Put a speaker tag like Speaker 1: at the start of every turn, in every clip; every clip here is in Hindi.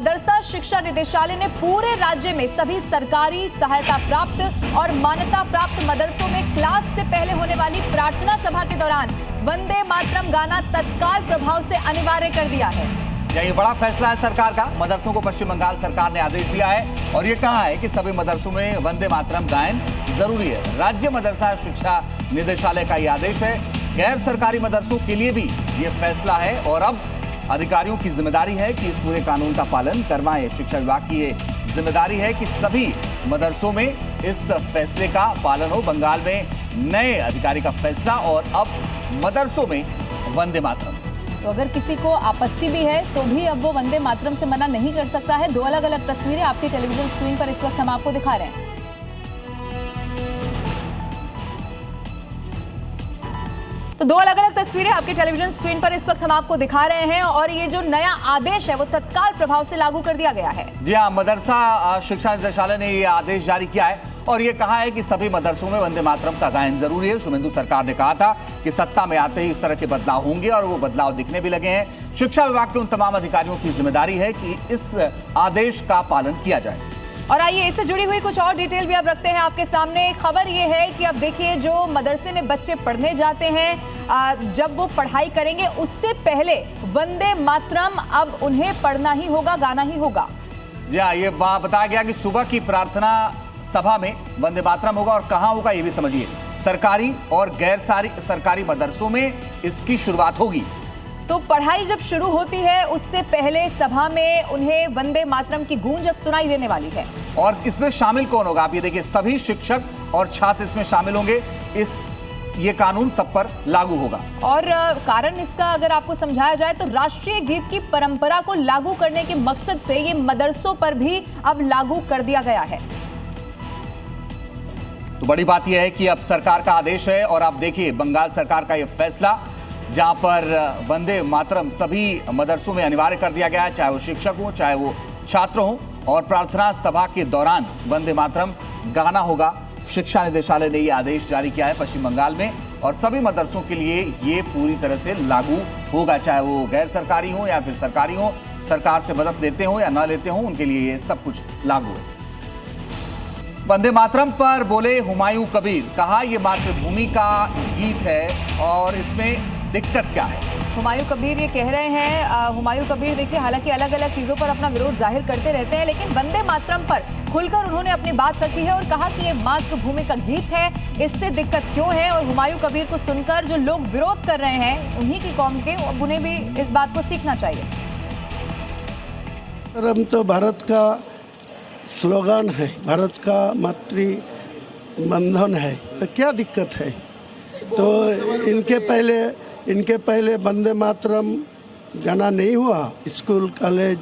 Speaker 1: मदरसा शिक्षा निदेशालय ने पूरे राज्य में सभी सरकारी सहायता प्राप्त और मान्यता प्राप्त मदरसों में क्लास से पहले होने वाली प्रार्थना सभा के दौरान वंदे मातरम गाना तत्काल प्रभाव से अनिवार्य कर दिया है।
Speaker 2: ये बड़ा फैसला है सरकार का। मदरसों को पश्चिम बंगाल सरकार ने आदेश दिया है और ये कहा है कि सभी मदरसों में वंदे मातरम गायन जरूरी है। राज्य मदरसा शिक्षा निदेशालय का ये आदेश है। गैर सरकारी मदरसों के लिए भी ये फैसला है और अब अधिकारियों की जिम्मेदारी है कि इस पूरे कानून का पालन करवाएं। शिक्षा विभाग की ये जिम्मेदारी है कि सभी मदरसों में इस फैसले का पालन हो। बंगाल में नए अधिकारी का फैसला और अब मदरसों में वंदे मातरम।
Speaker 1: तो अगर किसी को आपत्ति भी है तो भी अब वो वंदे मातरम से मना नहीं कर सकता है। दो अलग अलग तस्वीरें आपके टेलीविजन स्क्रीन पर इस वक्त हम आपको दिखा रहे हैं। तो दो अलग अलग तस्वीरें आपके टेलीविजन स्क्रीन पर इस वक्त हम आपको दिखा रहे हैं और ये जो नया आदेश है वो तत्काल प्रभाव से लागू कर दिया गया है। जी
Speaker 2: हाँ, मदरसा शिक्षा निदेशालय ने ये आदेश जारी किया है और ये कहा है कि सभी मदरसों में वंदे मातरम का गायन जरूरी है। शुभेंदु सरकार ने कहा था कि सत्ता में आते ही इस तरह के बदलाव होंगे और वो बदलाव दिखने भी लगे हैं। शिक्षा विभाग के उन तमाम अधिकारियों की जिम्मेदारी है कि इस आदेश का पालन किया जाए।
Speaker 1: और आइए इससे जुड़ी हुई कुछ और डिटेल भी अब रखते हैं आपके सामने। खबर ये है कि अब देखिए जो मदरसे में बच्चे पढ़ने जाते हैं, जब वो पढ़ाई करेंगे उससे पहले वंदे मातरम अब उन्हें पढ़ना ही होगा, गाना ही होगा।
Speaker 2: जी हाँ, ये बताया गया कि सुबह की प्रार्थना सभा में वंदे मातरम होगा और कहाँ होगा ये भी समझिए। सरकारी और गैर सरकारी मदरसों में इसकी शुरुआत होगी।
Speaker 1: तो पढ़ाई जब शुरू होती है उससे पहले सभा में उन्हें वंदे मातरम की गूंज अब सुनाई देने वाली है।
Speaker 2: और इसमें शामिल कौन होगा? आप ये देखिए, सभी शिक्षक और छात्र इसमें शामिल होंगे। ये कानून सब पर लागू होगा। और
Speaker 1: कारण इसका अगर आपको समझाया जाए तो राष्ट्रीय गीत की परंपरा को लागू करने के मकसद से ये मदरसों पर भी अब लागू कर दिया गया है।
Speaker 2: तो बड़ी बात यह है कि अब सरकार का आदेश है और आप देखिए बंगाल सरकार का यह फैसला, जहां पर वंदे मातरम सभी मदरसों में अनिवार्य कर दिया गया है, चाहे वो शिक्षक हो चाहे वो छात्र हो, और प्रार्थना सभा के दौरान वंदे मातरम गाना होगा। शिक्षा निदेशालय ने यह आदेश जारी किया है पश्चिम बंगाल में और सभी मदरसों के लिए ये पूरी तरह से लागू होगा, चाहे वो गैर सरकारी हो या फिर सरकारी हो, सरकार से मदद लेते हो या न लेते हो, उनके लिए ये सब कुछ लागू है। वंदे मातरम पर बोले हुमायूं कबीर, कहा यह मातृभूमि का गीत है और इसमें दिक्कत क्या है।
Speaker 1: हुमायूं कबीर ये कह रहे हैं। हुमायूं कबीर देखिए हालांकि अलग अलग चीज़ों पर अपना विरोध जाहिर करते रहते हैं, लेकिन वंदे मातरम पर खुलकर उन्होंने अपनी बात रखी है और कहा कि ये मातृभूमि का गीत है, इससे दिक्कत क्यों है। और हुमायूं कबीर को सुनकर जो लोग विरोध कर रहे हैं उन्हीं की कौम के, उन्हें भी इस बात को सीखना चाहिए।
Speaker 3: हम तो भारत का स्लोगन है, भारत का मातृ बंधन है, तो क्या दिक्कत है। तो इनके पहले वंदे मातरम गाना नहीं हुआ, स्कूल कॉलेज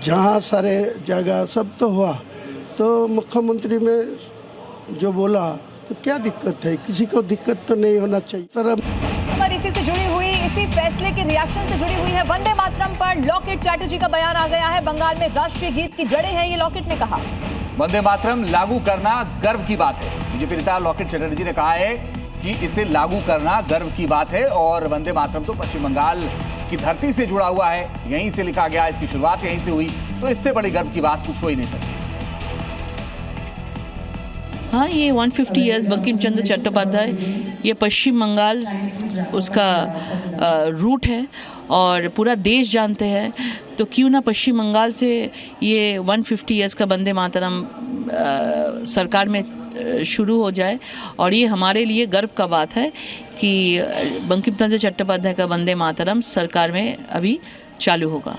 Speaker 3: जहाँ सारे जगह सब तो हुआ। तो मुख्यमंत्री में जो बोला तो क्या दिक्कत है, किसी को दिक्कत तो नहीं होना चाहिए।
Speaker 1: पर इसी से जुड़ी हुई, इसी फैसले के रिएक्शन से जुड़ी हुई है वंदे मातरम पर लॉकेट चैटर्जी का बयान आ गया है। बंगाल में राष्ट्रीय गीत की जड़ें हैं, ये लॉकेट ने कहा।
Speaker 2: वंदे मातरम लागू करना गर्व की बात है। बीजेपी नेता लॉकेट चैटर्जी ने कहा है कि इसे लागू करना गर्व की बात है और वंदे मातरम तो पश्चिम बंगाल की धरती से जुड़ा हुआ है, यहीं से लिखा गया, इसकी शुरुआत यहीं से हुई, तो इससे बड़ी गर्व की बात कुछ हो ही नहीं सकती।
Speaker 4: हाँ, ये 150 इयर्स बंकिम चंद्र चट्टोपाध्याय, ये पश्चिम बंगाल उसका रूट है और पूरा देश जानते हैं, तो क्यों ना पश्चिम बंगाल से ये 150 इयर्स का वंदे मातरम सरकार में शुरू हो जाए। और ये हमारे लिए गर्व का बात है कि बंकिम चंद्र चट्टोपाध्याय का वंदे मातरम सरकार में अभी चालू होगा।